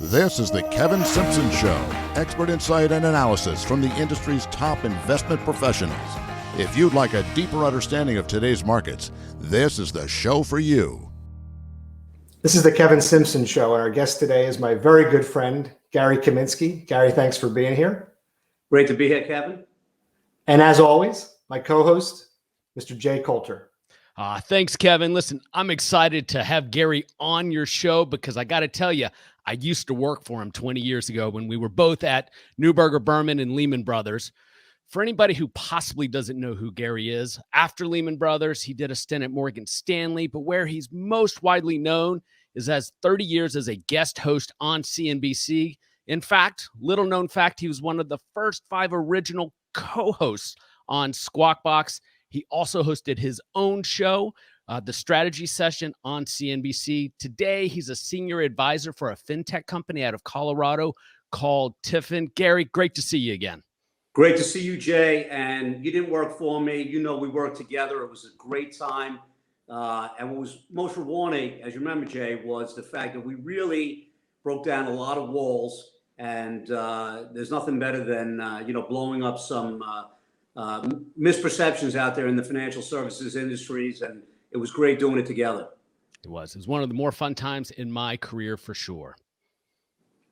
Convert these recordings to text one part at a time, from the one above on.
This is the Kevin Simpson Show, expert insight and analysis from the industry's top investment professionals. If you'd like a deeper understanding of today's markets, this is the show for you. This is the Kevin Simpson Show, and our guest today is my very good friend, Gary Kaminsky. Gary, thanks for being here. Great to be here, Kevin. And as always, my co-host, Mr. Jay Coulter. Thanks, Kevin. Listen, I'm excited to have Gary on your show because I got to tell you, I used to work for him 20 years ago when we were both at Neuberger Berman and Lehman Brothers. For anybody who possibly doesn't know who Gary is, after Lehman Brothers, he did a stint at Morgan Stanley, but where he's most widely known is as 30 years as a guest host on CNBC. In fact, little known fact, he was one of the first 5 original co-hosts on Squawk Box. He also hosted his own show, The Strategy Session on CNBC. Today, he's a senior advisor for a fintech company out of Colorado called Tiffin. Gary, great to see you again. Great to see you, Jay. And you didn't work for me. You know, we worked together. It was a great time. And what was most rewarding, as you remember, Jay, was the fact that we really broke down a lot of walls. And there's nothing better than, blowing up some misperceptions out there in the financial services industries. And it was great doing it together. It was one of the more fun times in my career for sure.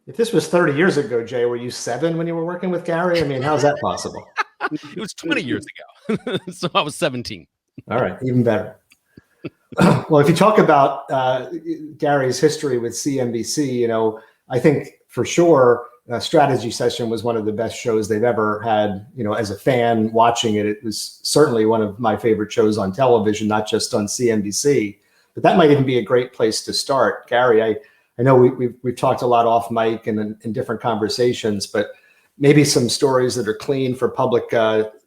If this was 30 years ago, Jay, were you 7 when you were working with Gary? I mean, how's that possible? It was 20 years ago. So I was 17. All right. Even better. Well, if you talk about Gary's history with CNBC, I think for sure Strategy Session was one of the best shows they've ever had. As a fan watching it, it was certainly one of my favorite shows on television, not just on CNBC. But that might even be a great place to start. Gary, I know we've talked a lot off mic and in different conversations, but maybe some stories that are clean for public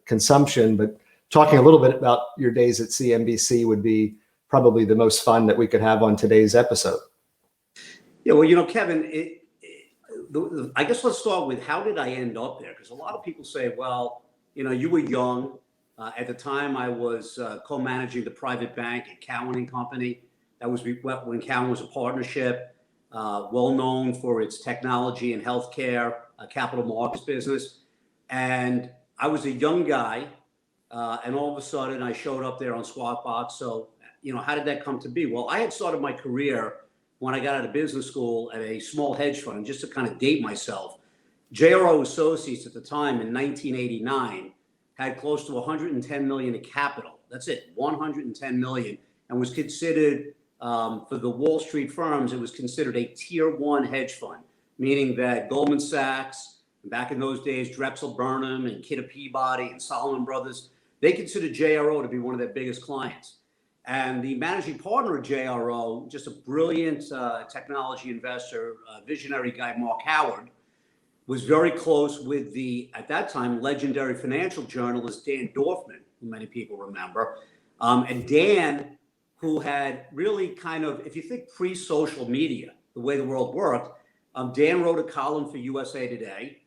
consumption. But talking a little bit about your days at CNBC would be probably the most fun that we could have on today's episode. Yeah, well, Kevin, I guess let's start with how did I end up there? Because a lot of people say, well, you were young. At the time, I was co-managing the private bank at Cowan & Company. That was when Cowan was a partnership, well known for its technology and healthcare, capital markets business. And I was a young guy, and all of a sudden I showed up there on Squawk Box. So, how did that come to be? Well, I had started my career when I got out of business school at a small hedge fund. Just to kind of date myself, JRO Associates at the time in 1989 had close to 110 million in capital. That's it, 110 million, and was considered, for the Wall Street firms, it was considered a tier 1 hedge fund, meaning that Goldman Sachs, back in those days, Drexel Burnham and Kidder Peabody and Solomon Brothers, they considered JRO to be one of their biggest clients. And the managing partner of JRO, just a brilliant technology investor, visionary guy, Mark Howard, was very close with the, at that time, legendary financial journalist Dan Dorfman, who many people remember. And Dan, who had really kind of, if you think pre-social media, the way the world worked, Dan wrote a column for USA Today,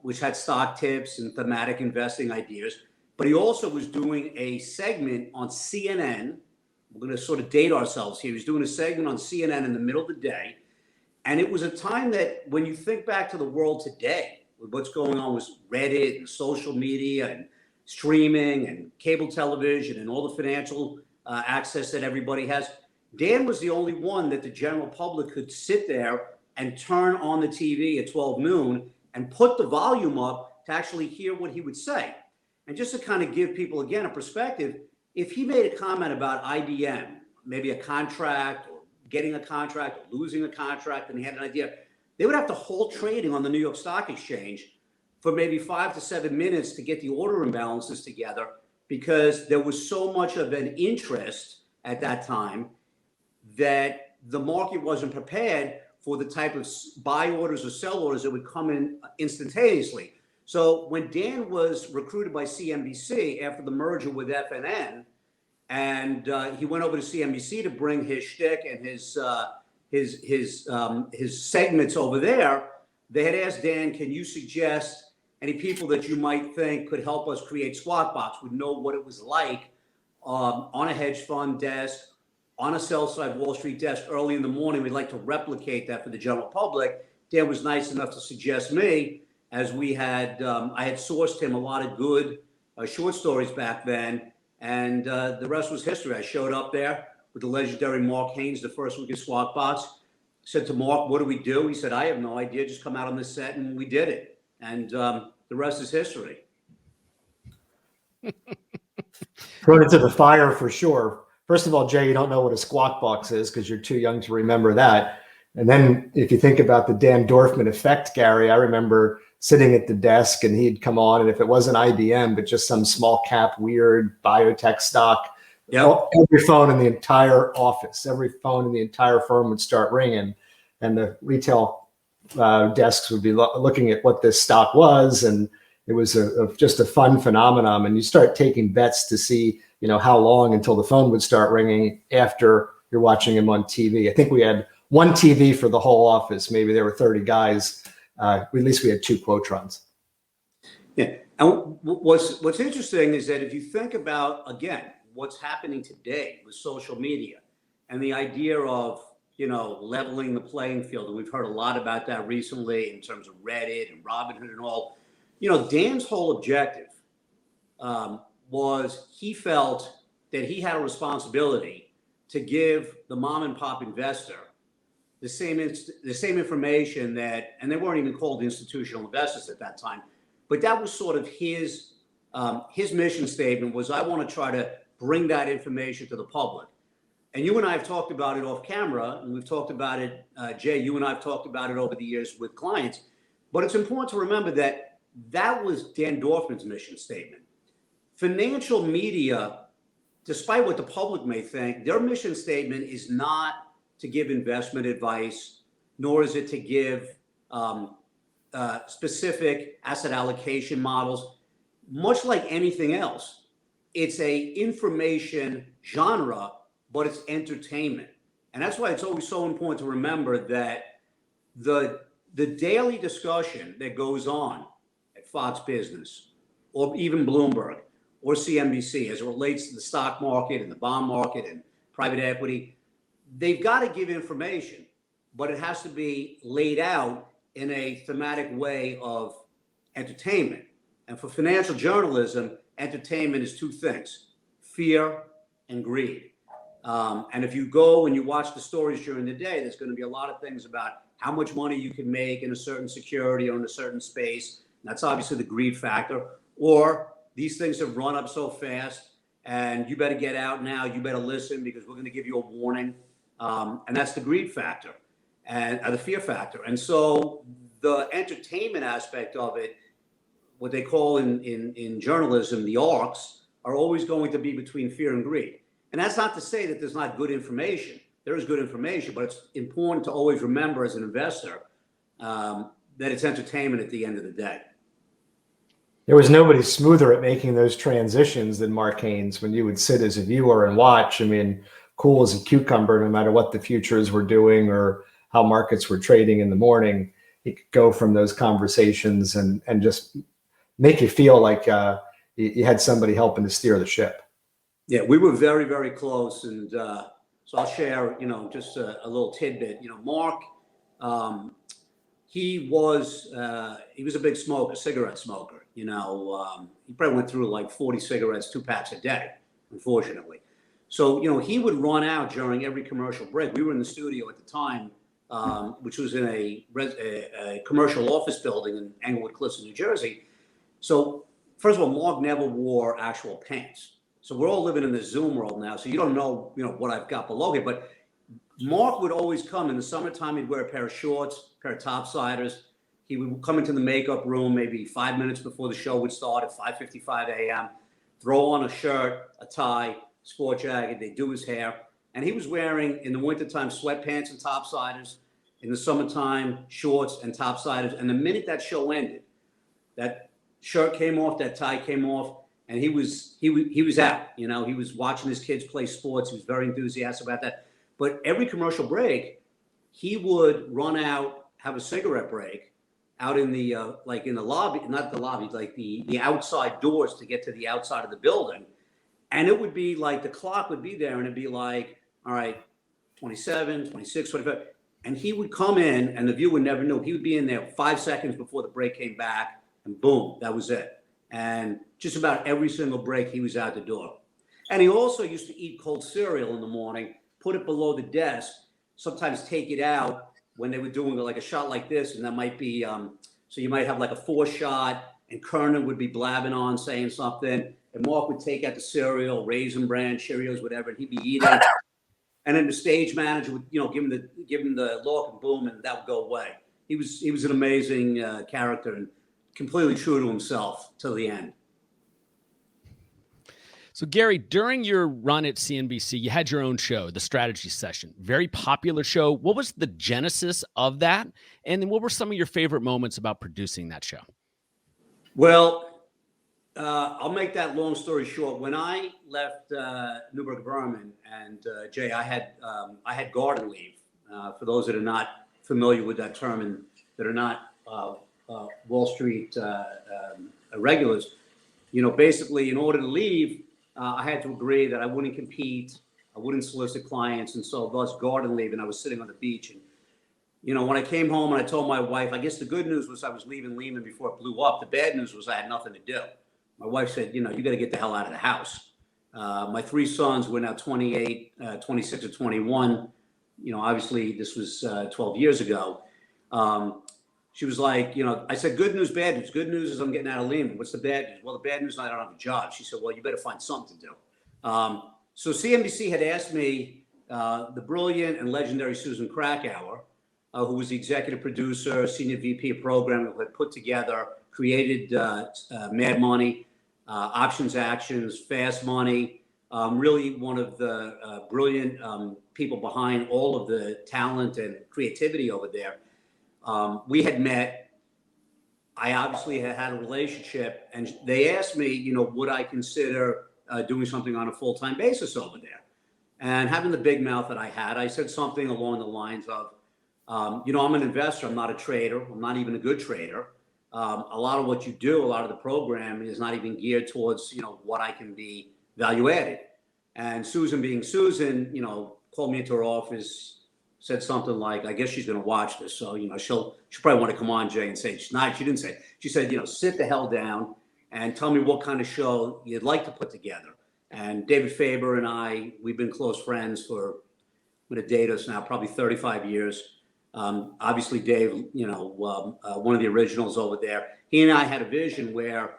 which had stock tips and thematic investing ideas. But he also was doing a segment on CNN. We're going to sort of date ourselves here. He was doing a segment on CNN in the middle of the day. And it was a time that when you think back to the world today, with what's going on with Reddit and social media and streaming and cable television and all the financial access that everybody has, Dan was the only one that the general public could sit there and turn on the TV at 12 noon and put the volume up to actually hear what he would say. And just to kind of give people, again, a perspective, if he made a comment about IBM, maybe a contract or getting a contract or losing a contract, and he had an idea, they would have to halt trading on the New York Stock Exchange for maybe 5 to 7 minutes to get the order imbalances together, because there was so much of an interest at that time that the market wasn't prepared for the type of buy orders or sell orders that would come in instantaneously. So when Dan was recruited by CNBC after the merger with FNN, and he went over to CNBC to bring his shtick and his segments over there, they had asked Dan, can you suggest any people that you might think could help us create Squawk Box, would know what it was like on a hedge fund desk, on a sell side Wall Street desk early in the morning. We'd like to replicate that for the general public. Dan was nice enough to suggest me, as we had, I had sourced him a lot of good short stories back then, and the rest was history. I showed up there with the legendary Mark Haines the first week of Squawk Box. Said to Mark, "What do we do?" He said, "I have no idea. Just come out on this set," and we did it. And the rest is history. Thrown into the fire for sure. First of all, Jay, you don't know what a Squawk Box is because you're too young to remember that. And then if you think about the Dan Dorfman effect, Gary, I remember sitting at the desk and he'd come on, and if it wasn't IBM, but just some small cap, weird biotech stock, every phone in the entire office, every phone in the entire firm would start ringing, and the retail desks would be looking at what this stock was, and it was just a fun phenomenon. And you start taking bets to see, how long until the phone would start ringing after you're watching him on TV. I think we had one TV for the whole office. Maybe there were 30 guys. At least we had 2 Quotrons. Yeah. And what's interesting is that if you think about, again, what's happening today with social media and the idea of, leveling the playing field, and we've heard a lot about that recently in terms of Reddit and Robinhood and all, Dan's whole objective was he felt that he had a responsibility to give the mom and pop investor the same information that, and they weren't even called institutional investors at that time, but that was sort of his mission statement was, I want to try to bring that information to the public. And you and I have talked about it off camera, and we've talked about it, Jay, you and I have talked about it over the years with clients, but it's important to remember that that was Dan Dorfman's mission statement. Financial media, despite what the public may think, their mission statement is not to give investment advice, nor is it to give specific asset allocation models. Much like anything else, it's a information genre, but it's entertainment. And that's why it's always so important to remember that the daily discussion that goes on at Fox Business or even Bloomberg or CNBC as it relates to the stock market and the bond market and private equity, they've got to give information, but it has to be laid out in a thematic way of entertainment. And for financial journalism, entertainment is 2 things: fear and greed. And if you go and you watch the stories during the day, there's going to be a lot of things about how much money you can make in a certain security or in a certain space. That's obviously the greed factor. Or these things have run up so fast and you better get out now. You better listen because we're going to give you a warning. And that's the greed factor and the fear factor. And so the entertainment aspect of it, what they call in journalism, the arcs, are always going to be between fear and greed. And that's not to say that there's not good information. There is good information, but it's important to always remember as an investor that it's entertainment at the end of the day. There was nobody smoother at making those transitions than Mark Haines. When you would sit as a viewer and watch, cool as a cucumber, no matter what the futures were doing or how markets were trading in the morning, he could go from those conversations and just make you feel like you had somebody helping to steer the ship. Yeah, we were very, very close. And so I'll share, just a little tidbit. Mark, he was a big smoker, cigarette smoker. He probably went through like 40 cigarettes, 2 packs a day, unfortunately. So, he would run out during every commercial break. We were in the studio at the time, which was in a commercial office building in Englewood Cliffs, New Jersey. So first of all, Mark never wore actual pants. So we're all living in the Zoom world now. So you don't know, what I've got below here, but Mark would always come in the summertime. He'd wear a pair of shorts, a pair of topsiders. He would come into the makeup room maybe 5 minutes before the show would start at 5:55 a.m., throw on a shirt, a tie, sport jacket. They'd do his hair. And he was wearing, in the wintertime, sweatpants and topsiders. In the summertime, shorts and topsiders. And the minute that show ended, that shirt came off, that tie came off, and he was out. He was watching his kids play sports. He was very enthusiastic about that. But every commercial break, he would run out, have a cigarette break out in the in the lobby, not the lobby, like the outside doors to get to the outside of the building. And it would be like the clock would be there, and it'd be like all right, 27, 26, 25. And he would come in and the viewer never knew. He would be in there 5 seconds before the break came back and boom, that was it. And just about every single break he was out the door. And he also used to eat cold cereal in the morning, put it below the desk, sometimes take it out when they were doing like a shot like this. And that might be, so you might have like a 4 shot and Kernan would be blabbing on saying something. And Mark would take out the cereal, Raisin Bran, Cheerios, whatever, and he'd be eating. And then the stage manager would, give him the look and boom, and that would go away. He was an amazing character and completely true to himself till the end. So Gary, during your run at CNBC, you had your own show, The Strategy Session, very popular show. What was the genesis of that? And then what were some of your favorite moments about producing that show? Well, I'll make that long story short. When I left Neuberger Berman and Jay, I had garden leave. For those that are not familiar with that term and that are not Wall Street regulars, basically in order to leave, I had to agree that I wouldn't compete, I wouldn't solicit clients, and so thus garden leave. And I was sitting on the beach, and when I came home and I told my wife, I guess the good news was I was leaving Lehman before it blew up. The bad news was I had nothing to do. My wife said, you got to get the hell out of the house. My 3 sons were now 28, 26, or 21. Obviously this was 12 years ago. She was like, I said, good news, bad news. Good news is I'm getting out of Lehman. What's the bad news? Well, the bad news is I don't have a job. She said, well, you better find something to do. So CNBC had asked me, the brilliant and legendary Susan Krakauer, who was the executive producer, senior VP of program, who had put together, created Mad Money, Options Actions, Fast Money, really one of the brilliant people behind all of the talent and creativity over there. We had met. I obviously had a relationship, and they asked me, would I consider doing something on a full-time basis over there? And having the big mouth that I had, I said something along the lines of, I'm an investor. I'm not a trader. I'm not even a good trader. A lot of what you do, a lot of the program is not even geared towards, what I can be value added. And Susan being Susan, called me into her office, said something like, I guess she's going to watch this. So, she'll probably want to come on, Jay, and say, she didn't say, she said, sit the hell down and tell me what kind of show you'd like to put together. And David Faber and I, we've been close friends for, I'm going to date us now, probably 35 years. Obviously Dave, one of the originals over there, he and I had a vision where,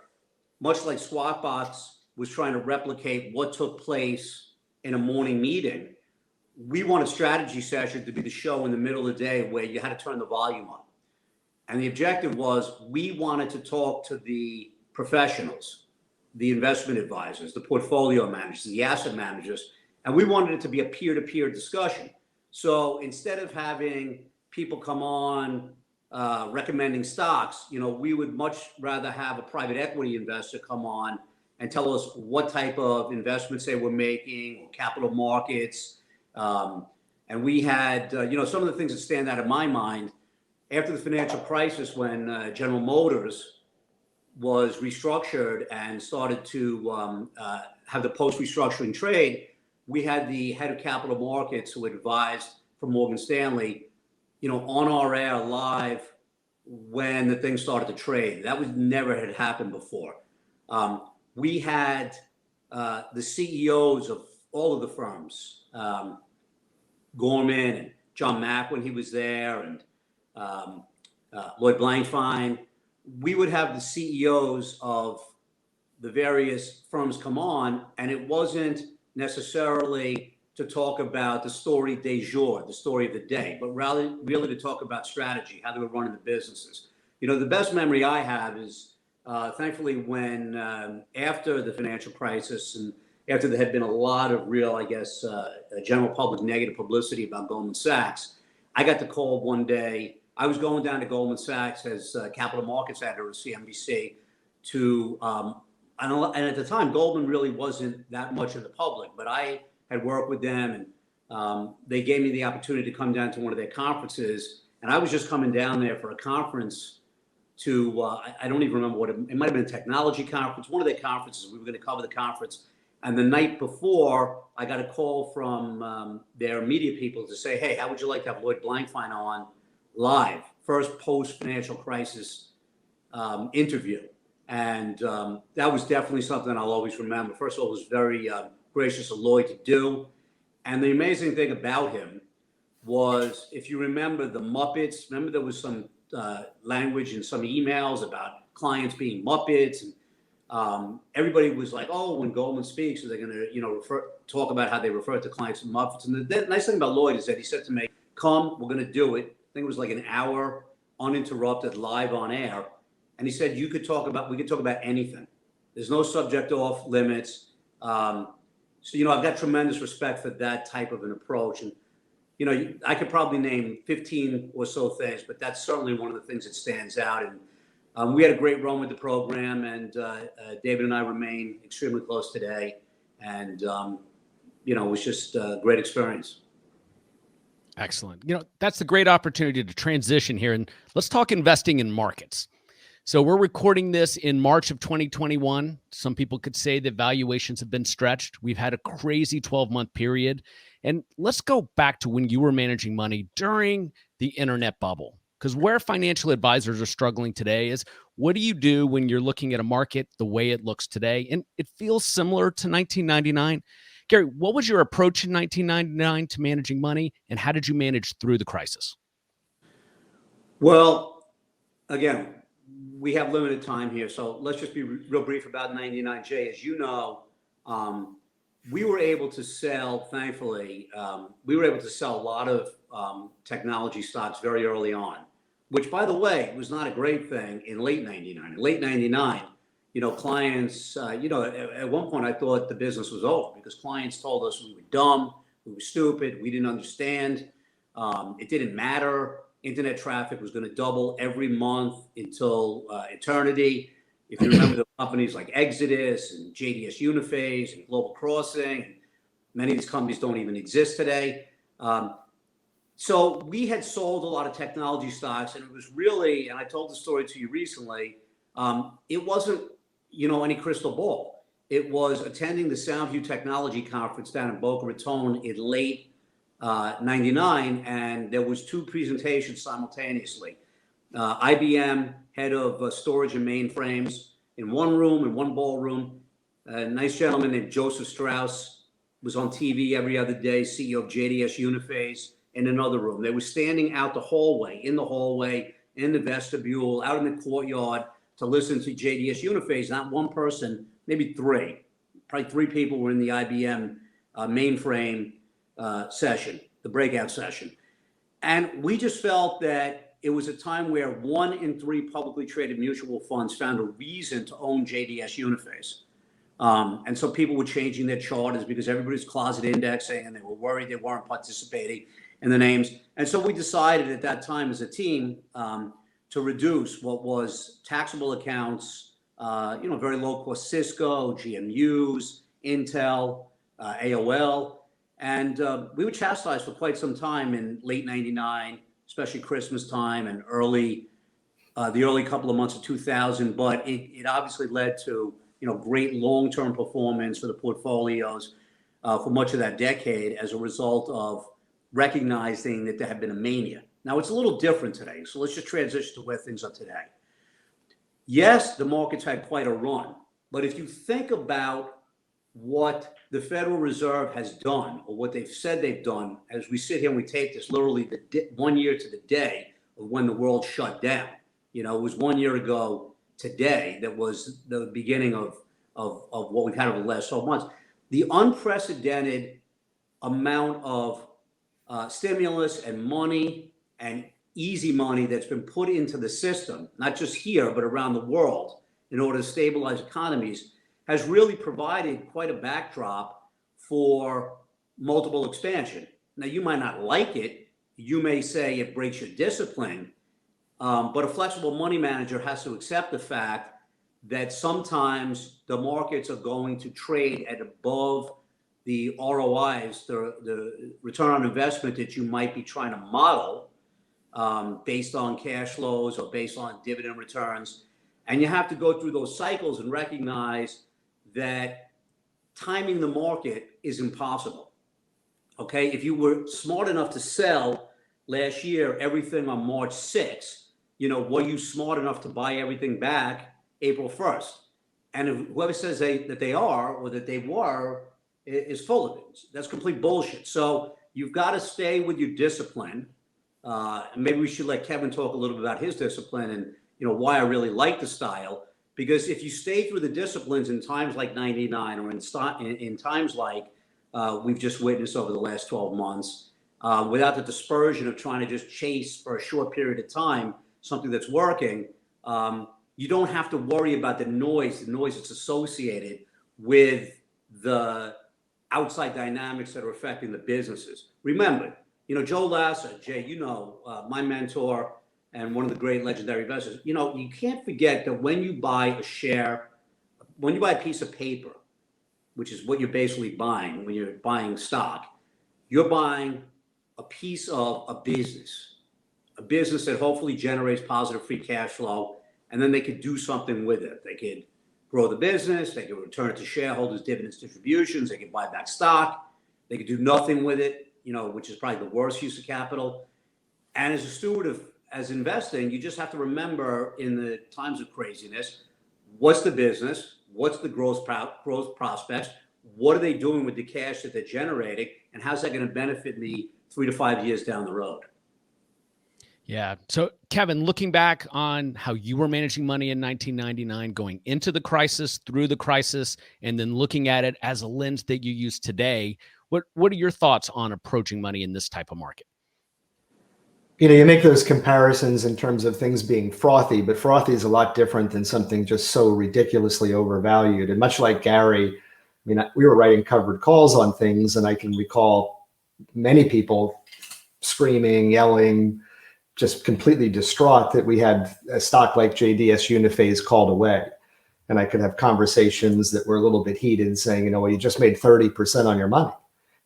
much like Squawkbox was trying to replicate what took place in a morning meeting, we want a strategy session to be the show in the middle of the day where you had to turn the volume on. And the objective was, we wanted to talk to the professionals, the investment advisors, the portfolio managers, the asset managers, and we wanted it to be a peer-to-peer discussion. So instead of having people come on recommending stocks, we would much rather have a private equity investor come on and tell us what type of investments they were making, or capital markets. And we had, some of the things that stand out in my mind after the financial crisis, when General Motors was restructured and started to have the post-restructuring trade, we had the head of capital markets who advised for Morgan Stanley, on our air live when the thing started to trade. That was never had happened before. We had the CEOs of all of the firms, Gorman and John Mack when he was there, and Lloyd Blankfein. We would have the CEOs of the various firms come on, and it wasn't necessarily to talk about the story du jour, the story of the day, but really to talk about strategy, how they were running the businesses. The best memory I have is, thankfully, when after the financial crisis and after there had been a lot of real, general public negative publicity about Goldman Sachs, I got the call one day. I was going down to Goldman Sachs as capital markets editor at CNBC to, and at the time, Goldman really wasn't that much in the public, but I had worked with them, and they gave me the opportunity to come down to one of their conferences. And I was just coming down there for a conference to, I don't even remember what it might have been, a technology conference, one of their conferences. We were going to cover the conference. And the night before, I got a call from their media people to say, hey, how would you like to have Lloyd Blankfein on live? First post-financial crisis interview. And that was definitely something I'll always remember. First of all, it was very gracious of Lloyd to do. And the amazing thing about him was, if you remember the Muppets, remember there was some language in some emails about clients being Muppets, and everybody was like, "Oh, when Goldman speaks, are they going to, talk about how they refer to clients as Muppets?" And the nice thing about Lloyd is that he said to me, "Come, we're going to do it." I think it was like an hour, uninterrupted, live on air, and he said, we could talk about anything. There's no subject off limits. So, I've got tremendous respect for that type of an approach. And, I could probably name 15 or so things, but that's certainly one of the things that stands out. And we had a great run with the program, and David and I remain extremely close today. And, it was just a great experience. Excellent. That's the great opportunity to transition here. And let's talk investing in markets. So we're recording this in March of 2021. Some people could say that valuations have been stretched. We've had a crazy 12-month period. And let's go back to when you were managing money during the internet bubble. Because where financial advisors are struggling today is, what do you do when you're looking at a market the way it looks today? And it feels similar to 1999. Gary, what was your approach in 1999 to managing money, and how did you manage through the crisis? Well, again, we have limited time here, so let's just be real brief about 99, Jay. As you know, we were able to sell, thankfully, a lot of technology stocks very early on, which, by the way, was not a great thing in late 99. In late 99, clients, at one point I thought the business was over because clients told us we were dumb, we were stupid, we didn't understand, it didn't matter. Internet traffic was going to double every month until eternity. If you remember the companies like Exodus and JDS Uniphase and Global Crossing, many of these companies don't even exist today. So we had sold a lot of technology stocks, and it was really, and I told the story to you recently, it wasn't, any crystal ball. It was attending the Soundview Technology Conference down in Boca Raton in late 99, and there was two presentations simultaneously. IBM, head of storage and mainframes, in one room, in one ballroom. A nice gentleman named Joseph Strauss was on TV every other day, CEO of JDS Uniphase, in another room. They were standing out in the hallway, in the vestibule, out in the courtyard to listen to JDS Uniphase. Not one person, maybe three. Probably three people were in the IBM mainframe session, the breakout session. And we just felt that it was a time where 1 in 3 publicly traded mutual funds found a reason to own JDS Uniphase. And so people were changing their charters because everybody's closet indexing, and they were worried they weren't participating in the names. And so we decided at that time as a team to reduce what was taxable accounts, very low cost Cisco, GMUs, Intel, AOL. And we were chastised for quite some time in late 99, especially Christmas time and the early couple of months of 2000. But it obviously led to, great long-term performance for the portfolios for much of that decade as a result of recognizing that there had been a mania. Now, it's a little different today. So let's just transition to where things are today. Yes, the markets had quite a run. But if you think about what the Federal Reserve has done, or what they've said they've done, as we sit here and we tape this literally 1 year to the day of when the world shut down. It was 1 year ago today that was the beginning of what we've had over the last 12 months. The unprecedented amount of stimulus and money and easy money that's been put into the system, not just here, but around the world, in order to stabilize economies, has really provided quite a backdrop for multiple expansion. Now, you might not like it. You may say it breaks your discipline, but a flexible money manager has to accept the fact that sometimes the markets are going to trade at above the ROIs, the return on investment that you might be trying to model based on cash flows or based on dividend returns. And you have to go through those cycles and recognize that timing the market is impossible. Okay, if you were smart enough to sell last year everything on March 6th, were you smart enough to buy everything back April 1st? And if whoever says that they are or that they were is full of it. That's complete bullshit. So you've got to stay with your discipline. And maybe we should let Kevin talk a little bit about his discipline and why I really like the style. Because if you stay through the disciplines in times like 99 or in times like we've just witnessed over the last 12 months, without the dispersion of trying to just chase for a short period of time something that's working, you don't have to worry about the noise that's associated with the outside dynamics that are affecting the businesses. Remember, Joe Lasser, Jay, my mentor and one of the great legendary investors, you can't forget that when you buy a share, when you buy a piece of paper, which is what you're basically buying when you're buying stock, you're buying a piece of a business that hopefully generates positive free cash flow, and then they could do something with it. They could grow the business, they could return it to shareholders, dividends, distributions, they could buy back stock, they could do nothing with it, which is probably the worst use of capital. And as a steward as investing, you just have to remember in the times of craziness, what's the business, what's the growth prospects, what are they doing with the cash that they're generating, and how's that going to benefit me 3 to 5 years down the road? Yeah. So, Kevin, looking back on how you were managing money in 1999, going into the crisis, through the crisis, and then looking at it as a lens that you use today, what are your thoughts on approaching money in this type of market? You make those comparisons in terms of things being frothy, but frothy is a lot different than something just so ridiculously overvalued. And much like Gary, we were writing covered calls on things, and I can recall many people screaming, yelling, just completely distraught that we had a stock like JDS Uniphase called away. And I could have conversations that were a little bit heated saying, well, you just made 30% on your money.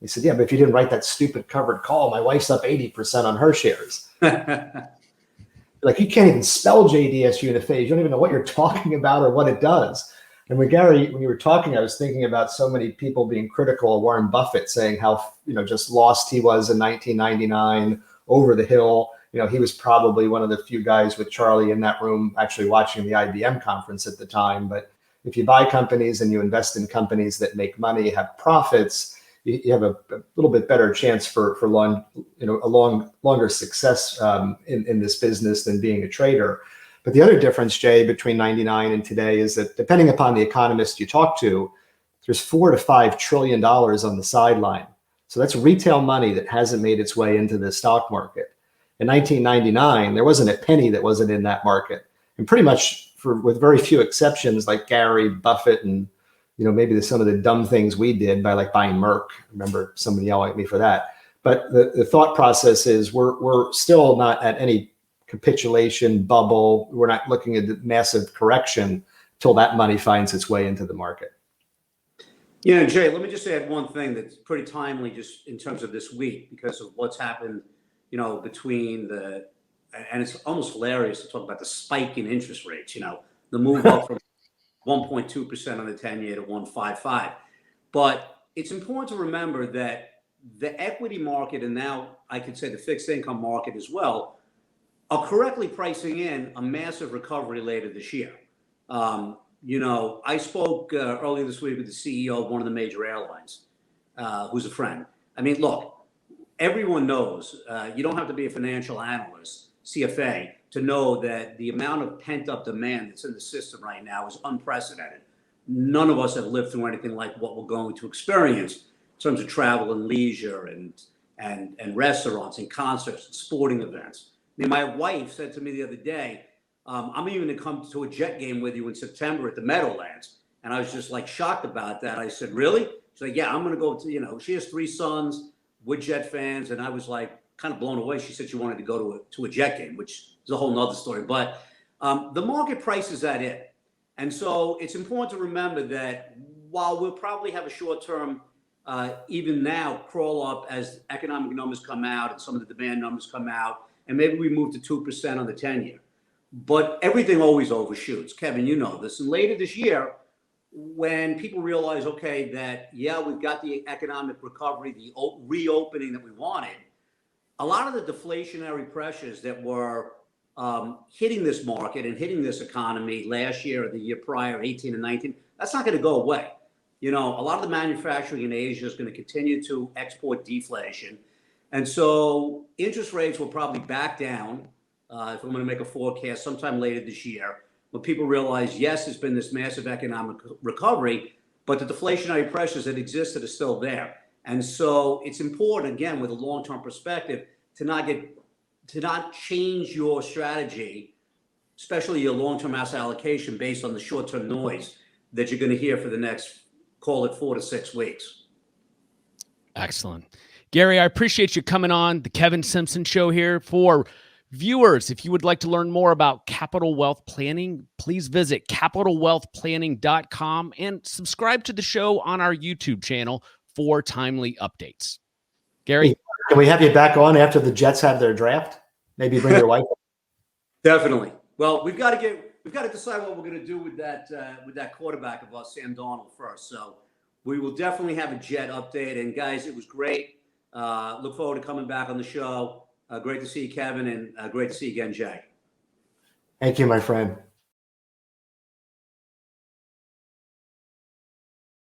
He said, yeah, but if you didn't write that stupid covered call, my wife's up 80% on her shares. Like, you can't even spell JDS Uniphase. You don't even know what you're talking about or what it does. And when you were talking, I was thinking about so many people being critical of Warren Buffett, saying how, just lost he was in 1999, over the hill. He was probably one of the few guys with Charlie in that room actually watching the IBM conference at the time. But if you buy companies and you invest in companies that make money, have profits, you have a little bit better chance for longer success in this business than being a trader. But the other difference, Jay, between 99 and today is that depending upon the economist you talk to, there's $4 to $5 trillion on the sideline. So that's retail money that hasn't made its way into the stock market. In 1999, there wasn't a penny that wasn't in that market. And pretty much with very few exceptions, like Gary, Buffett, and maybe some of the dumb things we did by like buying Merck. I remember somebody yelling at me for that. But the thought process is we're still not at any capitulation bubble. We're not looking at the massive correction till that money finds its way into the market. Jay, let me just add one thing that's pretty timely just in terms of this week because of what's happened, between and it's almost hilarious to talk about the spike in interest rates, the move up from 1.2% on the 10-year to 1.55. But it's important to remember that the equity market, and now I could say the fixed income market as well, are correctly pricing in a massive recovery later this year. I spoke earlier this week with the CEO of one of the major airlines, who's a friend. Look, everyone knows you don't have to be a financial analyst, CFA, to know that the amount of pent-up demand that's in the system right now is unprecedented. None of us have lived through anything like what we're going to experience in terms of travel and leisure and restaurants and concerts and sporting events. My wife said to me the other day, I'm even going to come to a Jet game with you in September at the Meadowlands. And I was just like shocked about that. I said, really? She's like, yeah, I'm going to go to, she has 3 sons, with Jet fans, and I was like kind of blown away. She said she wanted to go to a Jet game, which is a whole nother story. But the market prices that in. And so it's important to remember that while we'll probably have a short-term, even now, crawl up as economic numbers come out and some of the demand numbers come out, and maybe we move to 2% on the 10-year. But everything always overshoots. Kevin, you know this. And later this year, when people realize, okay, that, yeah, we've got the economic recovery, the reopening that we wanted, a lot of the deflationary pressures that were hitting this market and hitting this economy last year or the year prior, 18 and 19, that's not going to go away. A lot of the manufacturing in Asia is going to continue to export deflation. And so interest rates will probably back down, if I'm going to make a forecast, sometime later this year, when people realize, yes, there's been this massive economic recovery, but the deflationary pressures that existed are still there. And so it's important, again, with a long-term perspective, to not change your strategy, especially your long-term asset allocation, based on the short-term noise that you're going to hear for the next, call it 4 to 6 weeks. Excellent. Gary, I appreciate you coming on the Kevin Simpson Show here. For viewers, if you would like to learn more about capital wealth planning, please visit capitalwealthplanning.com and subscribe to the show on our YouTube channel for timely updates. Gary? Hey, can we have you back on after the Jets have their draft? Maybe bring your wife. Definitely. Well, we've got to decide what we're going to do with that quarterback of ours, Sam Darnold, first. So we will definitely have a Jet update. And guys, it was great. Look forward to coming back on the show. Great to see you, Kevin, and great to see you again, Jay. Thank you, my friend.